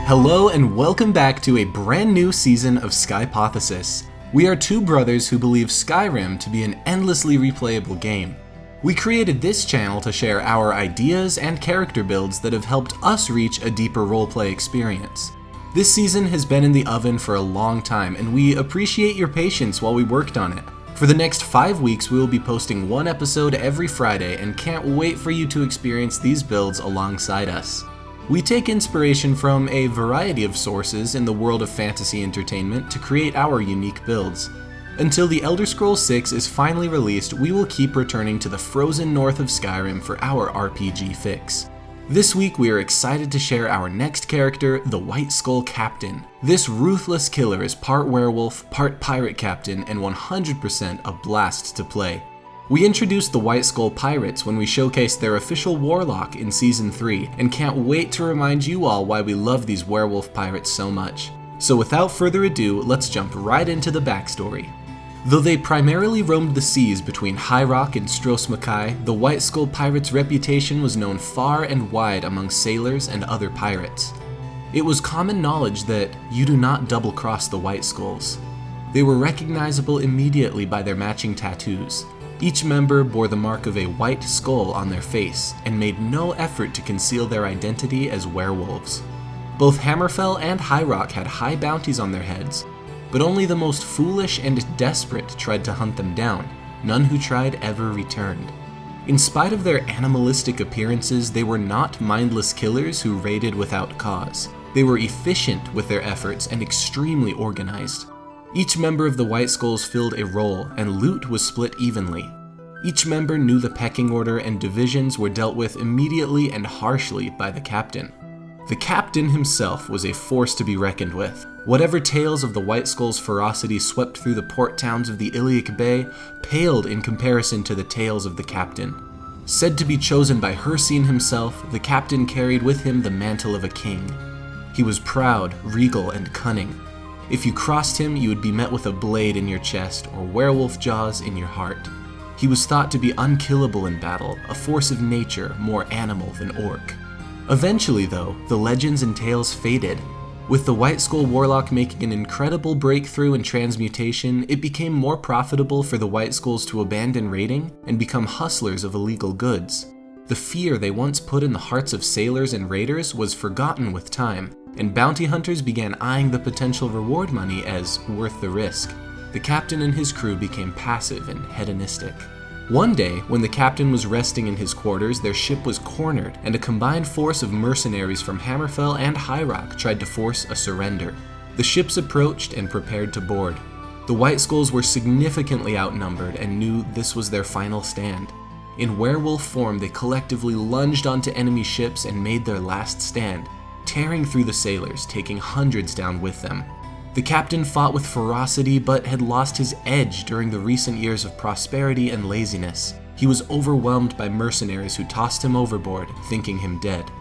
Hello and welcome back to a brand new season of Skypothesis. We are two brothers who believe Skyrim to be an endlessly replayable game. We created this channel to share our ideas and character builds that have helped us reach a deeper roleplay experience. This season has been in the oven for a long time, and we appreciate your patience while we worked on it. For the next 5 weeks, we will be posting one episode every Friday and can't wait for you to experience these builds alongside us. We take inspiration from a variety of sources in the world of fantasy entertainment to create our unique builds. Until The Elder Scrolls VI is finally released, we will keep returning to the frozen north of Skyrim for our RPG fix. This week we are excited to share our next character, the Whiteskull Captain. This ruthless killer is part werewolf, part pirate captain, and 100% a blast to play. We introduced the Whiteskull Pirates when we showcased their official warlock in Season 3, and can't wait to remind you all why we love these werewolf pirates so much. So without further ado, let's jump right into the backstory. Though they primarily roamed the seas between High Rock and Stros M'Kai, the Whiteskull Pirates' reputation was known far and wide among sailors and other pirates. It was common knowledge that you do not double-cross the Whiteskulls. They were recognizable immediately by their matching tattoos. Each member bore the mark of a white skull on their face and made no effort to conceal their identity as werewolves. Both Hammerfell and High Rock had high bounties on their heads, but only the most foolish and desperate tried to hunt them down. None who tried ever returned. In spite of their animalistic appearances, they were not mindless killers who raided without cause. They were efficient with their efforts and extremely organized. Each member of the Whiteskulls filled a role, and loot was split evenly. Each member knew the pecking order, and divisions were dealt with immediately and harshly by the captain. The captain himself was a force to be reckoned with. Whatever tales of the Whiteskull's ferocity swept through the port towns of the Iliac Bay paled in comparison to the tales of the captain. Said to be chosen by Hircine himself, the captain carried with him the mantle of a king. He was proud, regal, and cunning. If you crossed him, you would be met with a blade in your chest or werewolf jaws in your heart. He was thought to be unkillable in battle, a force of nature, more animal than orc. Eventually, though, the legends and tales faded. With the Whiteskull Warlock making an incredible breakthrough in transmutation, it became more profitable for the Whiteskulls to abandon raiding and become hustlers of illegal goods. The fear they once put in the hearts of sailors and raiders was forgotten with time, and bounty hunters began eyeing the potential reward money as worth the risk. The captain and his crew became passive and hedonistic. One day, when the captain was resting in his quarters, their ship was cornered, and a combined force of mercenaries from Hammerfell and High Rock tried to force a surrender. The ships approached and prepared to board. The Whiteskulls were significantly outnumbered and knew this was their final stand. In werewolf form, they collectively lunged onto enemy ships and made their last stand, tearing through the sailors, taking hundreds down with them. The captain fought with ferocity but had lost his edge during the recent years of prosperity and laziness. He was overwhelmed by mercenaries who tossed him overboard, thinking him dead.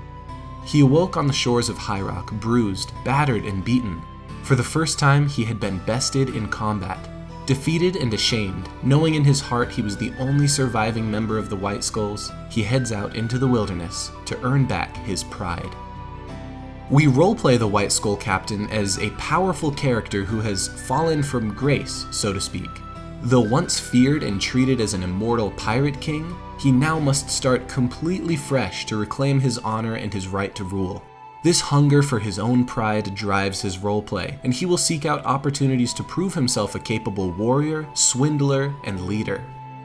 He awoke on the shores of High Rock, bruised, battered, and beaten. For the first time, he had been bested in combat. Defeated and ashamed, knowing in his heart he was the only surviving member of the Whiteskulls, he heads out into the wilderness to earn back his pride. We roleplay the Whiteskull Captain as a powerful character who has fallen from grace, so to speak. Though once feared and treated as an immortal pirate king, he now must start completely fresh to reclaim his honor and his right to rule. This hunger for his own pride drives his roleplay, and he will seek out opportunities to prove himself a capable warrior, swindler, and leader.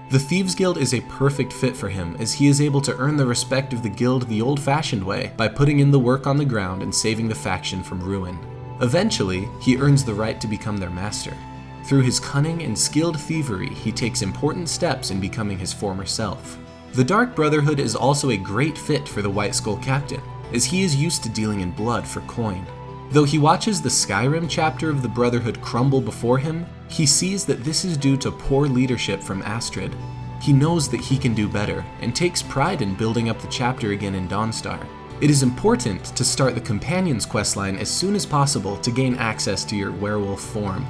The Thieves Guild is a perfect fit for him, as he is able to earn the respect of the guild the old-fashioned way by putting in the work on the ground and saving the faction from ruin. Eventually, he earns the right to become their master. Through his cunning and skilled thievery, he takes important steps in becoming his former self. The Dark Brotherhood is also a great fit for the Whiteskull Captain, as he is used to dealing in blood for coin. Though he watches the Skyrim chapter of the Brotherhood crumble before him, he sees that this is due to poor leadership from Astrid. He knows that he can do better, and takes pride in building up the chapter again in Dawnstar. It is important to start the Companions questline as soon as possible to gain access to your werewolf form.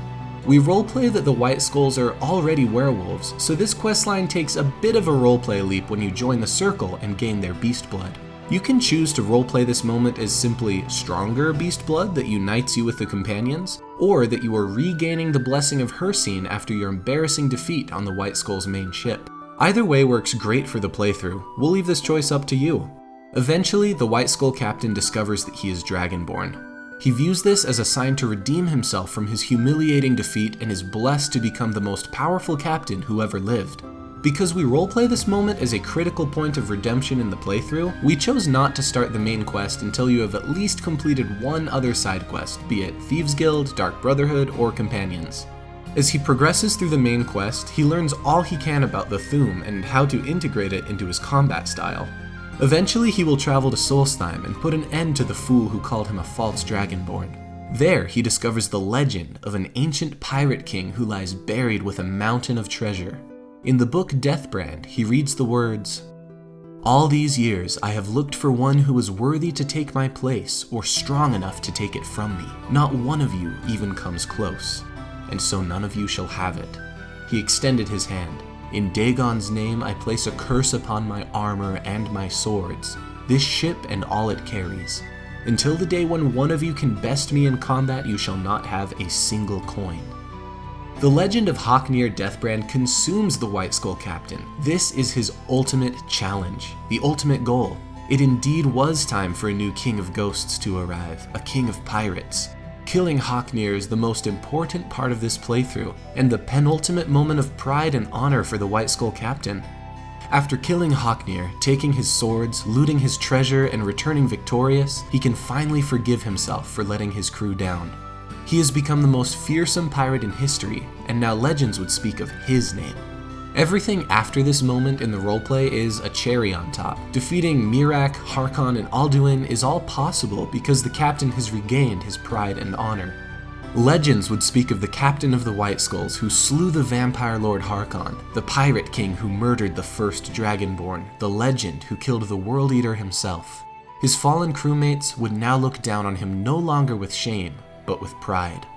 We roleplay that the Whiteskulls are already werewolves, so this questline takes a bit of a roleplay leap when you join the Circle and gain their beast blood. You can choose to roleplay this moment as simply stronger beast blood that unites you with the companions, or that you are regaining the blessing of Hircine after your embarrassing defeat on the Whiteskull's main ship. Either way works great for the playthrough. We'll leave this choice up to you. Eventually, the Whiteskull Captain discovers that he is Dragonborn. He views this as a sign to redeem himself from his humiliating defeat and is blessed to become the most powerful captain who ever lived. Because we roleplay this moment as a critical point of redemption in the playthrough, we chose not to start the main quest until you have at least completed one other side quest, be it Thieves Guild, Dark Brotherhood, or Companions. As he progresses through the main quest, he learns all he can about the Thu'um and how to integrate it into his combat style. Eventually he will travel to Solstheim and put an end to the fool who called him a false Dragonborn. There he discovers the legend of an ancient pirate king who lies buried with a mountain of treasure. In the book Deathbrand, he reads the words, "All these years I have looked for one who is worthy to take my place or strong enough to take it from me. Not one of you even comes close, and so none of you shall have it." He extended his hand. "In Dagon's name I place a curse upon my armor and my swords, this ship and all it carries. Until the day when one of you can best me in combat, you shall not have a single coin." The legend of Haknir Deathbrand consumes the Whiteskull Captain. This is his ultimate challenge, the ultimate goal. It indeed was time for a new king of ghosts to arrive, a king of pirates. Killing Haknir is the most important part of this playthrough, and the penultimate moment of pride and honor for the Whiteskull Captain. After killing Haknir, taking his swords, looting his treasure, and returning victorious, he can finally forgive himself for letting his crew down. He has become the most fearsome pirate in history, and now legends would speak of his name. Everything after this moment in the roleplay is a cherry on top. Defeating Miraak, Harkon, and Alduin is all possible because the captain has regained his pride and honor. Legends would speak of the captain of the Whiteskulls who slew the vampire lord Harkon, the pirate king who murdered the first Dragonborn, the legend who killed the World Eater himself. His fallen crewmates would now look down on him no longer with shame, but with pride.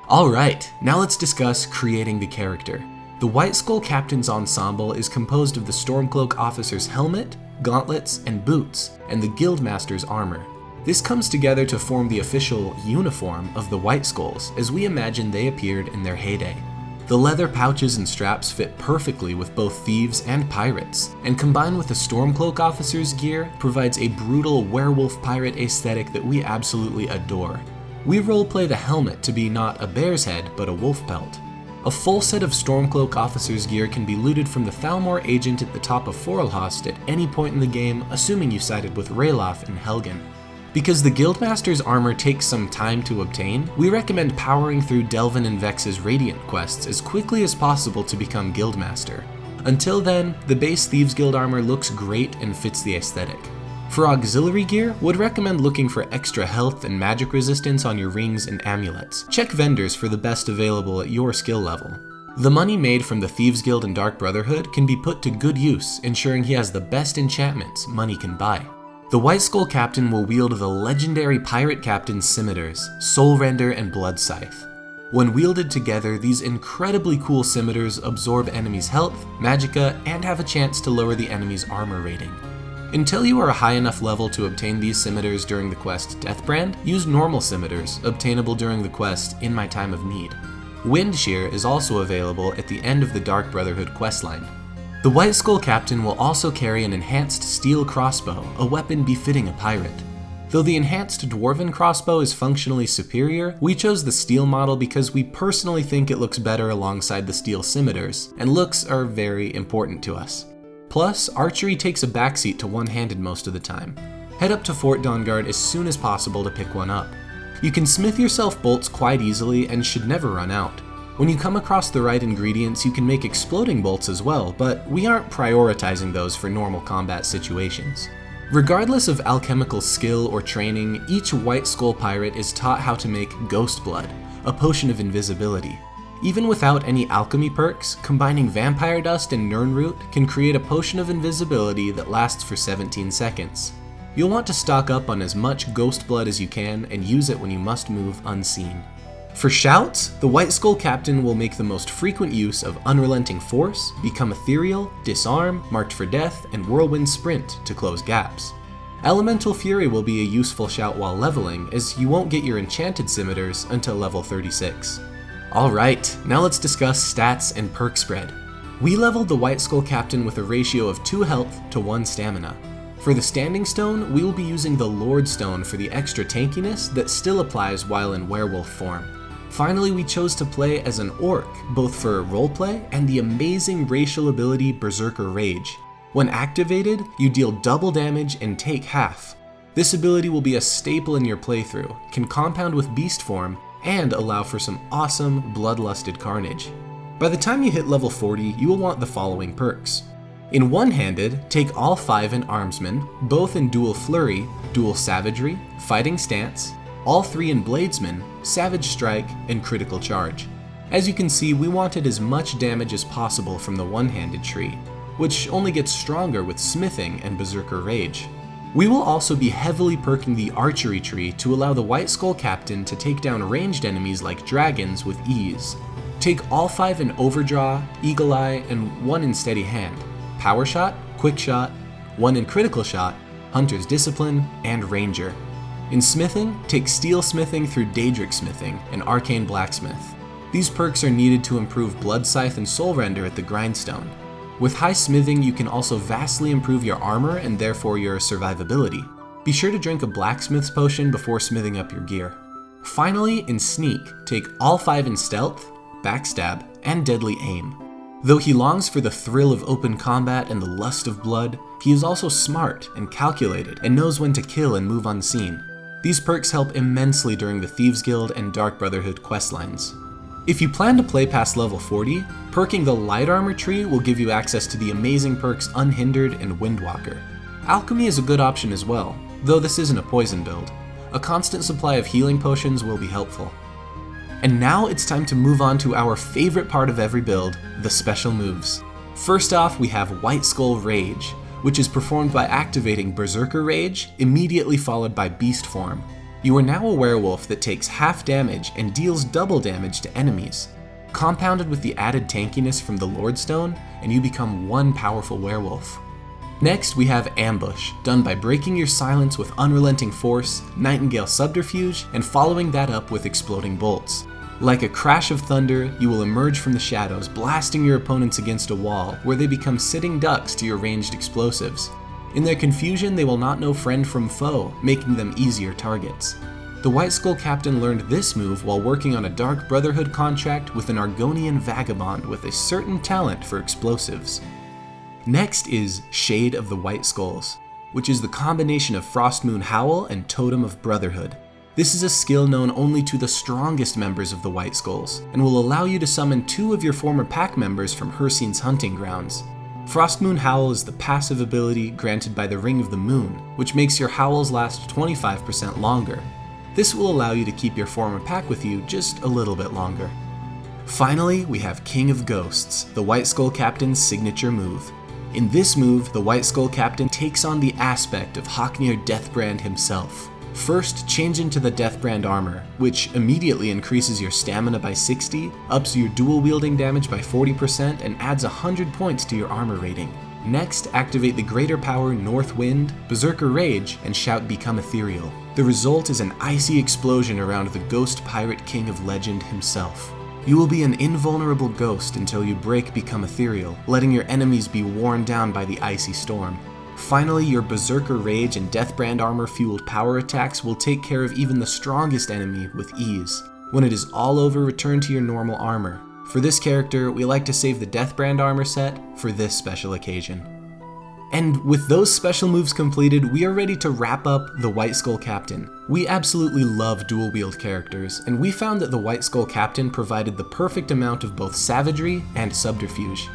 Alright, now let's discuss creating the character. The Whiteskull Captain's ensemble is composed of the Stormcloak officer's helmet, gauntlets, and boots, and the Guildmaster's armor. This comes together to form the official uniform of the Whiteskulls, as we imagine they appeared in their heyday. The leather pouches and straps fit perfectly with both thieves and pirates, and combined with the Stormcloak officer's gear, provides a brutal werewolf pirate aesthetic that we absolutely adore. We roleplay the helmet to be not a bear's head, but a wolf pelt. A full set of Stormcloak officer's gear can be looted from the Thalmor agent at the top of Forelhast at any point in the game, assuming you sided with Ralof and Helgen. Because the Guildmaster's armor takes some time to obtain, we recommend powering through Delvin and Vex's Radiant quests as quickly as possible to become Guildmaster. Until then, the base Thieves Guild armor looks great and fits the aesthetic. For auxiliary gear, would recommend looking for extra health and magic resistance on your rings and amulets. Check vendors for the best available at your skill level. The money made from the Thieves Guild and Dark Brotherhood can be put to good use, ensuring he has the best enchantments money can buy. The Whiteskull Captain will wield the legendary pirate captain's scimitars, Soulrender and Bloodscythe. When wielded together, these incredibly cool scimitars absorb enemies' health, magicka, and have a chance to lower the enemy's armor rating. Until you are a high enough level to obtain these scimitars during the quest Deathbrand, use normal scimitars, obtainable during the quest In My Time of Need. Windshear is also available at the end of the Dark Brotherhood questline. The Whiteskull Captain will also carry an enhanced steel crossbow, a weapon befitting a pirate. Though the enhanced dwarven crossbow is functionally superior, we chose the steel model because we personally think it looks better alongside the steel scimitars, and looks are very important to us. Plus, archery takes a backseat to one-handed most of the time. Head up to Fort Dawnguard as soon as possible to pick one up. You can smith yourself bolts quite easily and should never run out. When you come across the right ingredients, you can make exploding bolts as well, but we aren't prioritizing those for normal combat situations. Regardless of alchemical skill or training, each Whiteskull pirate is taught how to make Ghostblood, a potion of invisibility. Even without any alchemy perks, combining vampire dust and Nirnroot can create a potion of invisibility that lasts for 17 seconds. You'll want to stock up on as much ghost blood as you can and use it when you must move unseen. For shouts, the Whiteskull Captain will make the most frequent use of Unrelenting Force, Become Ethereal, Disarm, Marked for Death, and Whirlwind Sprint to close gaps. Elemental Fury will be a useful shout while leveling, as you won't get your enchanted scimitars until level 36. Alright, now let's discuss stats and perk spread. We leveled the Whiteskull Captain with a ratio of 2 health to 1 stamina. For the Standing Stone, we will be using the Lord Stone for the extra tankiness that still applies while in werewolf form. Finally, we chose to play as an orc, both for roleplay and the amazing racial ability Berserker Rage. When activated, you deal double damage and take half. This ability will be a staple in your playthrough, can compound with beast form, and allow for some awesome bloodlusted carnage. By the time you hit level 40, you will want the following perks. In one-handed, take all 5 in Armsman, both in Dual Flurry, Dual Savagery, Fighting Stance, all 3 in Bladesman, Savage Strike, and Critical Charge. As you can see, we wanted as much damage as possible from the one-handed tree, which only gets stronger with Smithing and Berserker Rage. We will also be heavily perking the Archery tree to allow the Whiteskull Captain to take down ranged enemies like dragons with ease. Take all 5 in Overdraw, Eagle Eye, and 1 in Steady Hand, Power Shot, Quick Shot, 1 in Critical Shot, Hunter's Discipline, and Ranger. In Smithing, take Steel Smithing through Daedric Smithing and Arcane Blacksmith. These perks are needed to improve Blood Scythe and Soul Render at the Grindstone. With High Smithing, you can also vastly improve your armor and therefore your survivability. Be sure to drink a Blacksmith's Potion before smithing up your gear. Finally, in Sneak, take all 5 in Stealth, Backstab, and Deadly Aim. Though he longs for the thrill of open combat and the lust of blood, he is also smart and calculated and knows when to kill and move unseen. These perks help immensely during the Thieves Guild and Dark Brotherhood questlines. If you plan to play past level 40, perking the Light Armor tree will give you access to the amazing perks Unhindered and Windwalker. Alchemy is a good option as well, though this isn't a poison build. A constant supply of healing potions will be helpful. And now it's time to move on to our favorite part of every build, the special moves. First off, we have Whiteskull Rage, which is performed by activating Berserker Rage, immediately followed by Beast Form. You are now a werewolf that takes half damage and deals double damage to enemies. Compounded with the added tankiness from the Lord Stone, and you become one powerful werewolf. Next, we have Ambush, done by breaking your silence with Unrelenting Force, Nightingale Subterfuge, and following that up with Exploding Bolts. Like a crash of thunder, you will emerge from the shadows, blasting your opponents against a wall, where they become sitting ducks to your ranged explosives. In their confusion, they will not know friend from foe, making them easier targets. The Whiteskull Captain learned this move while working on a Dark Brotherhood contract with an Argonian vagabond with a certain talent for explosives. Next is Shade of the White Skulls, which is the combination of Frostmoon Howl and Totem of Brotherhood. This is a skill known only to the strongest members of the White Skulls, and will allow you to summon 2 of your former pack members from Hircine's hunting grounds. Frostmoon Howl is the passive ability granted by the Ring of the Moon, which makes your howls last 25% longer. This will allow you to keep your former pack with you just a little bit longer. Finally, we have King of Ghosts, the Whiteskull Captain's signature move. In this move, the Whiteskull Captain takes on the aspect of Haknir Deathbrand himself. First, change into the Deathbrand armor, which immediately increases your stamina by 60, ups your dual wielding damage by 40%, and adds 100 points to your armor rating. Next, activate the Greater Power North Wind, Berserker Rage, and shout Become Ethereal. The result is an icy explosion around the Ghost Pirate King of Legend himself. You will be an invulnerable ghost until you break Become Ethereal, letting your enemies be worn down by the icy storm. Finally, your Berserker Rage and Deathbrand armor-fueled power attacks will take care of even the strongest enemy with ease. When it is all over, return to your normal armor. For this character, we like to save the Deathbrand armor set for this special occasion. And with those special moves completed, we are ready to wrap up the Whiteskull Captain. We absolutely love dual-wield characters, and we found that the Whiteskull Captain provided the perfect amount of both savagery and subterfuge.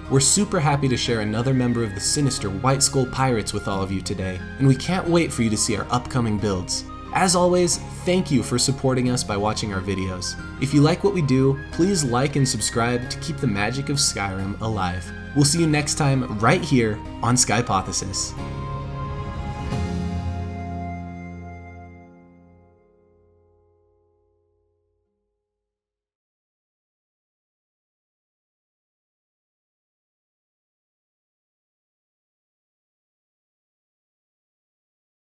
We're super happy to share another member of the sinister Whiteskull Pirates with all of you today, and we can't wait for you to see our upcoming builds. As always, thank you for supporting us by watching our videos. If you like what we do, please like and subscribe to keep the magic of Skyrim alive. We'll see you next time right here on Skypothesis.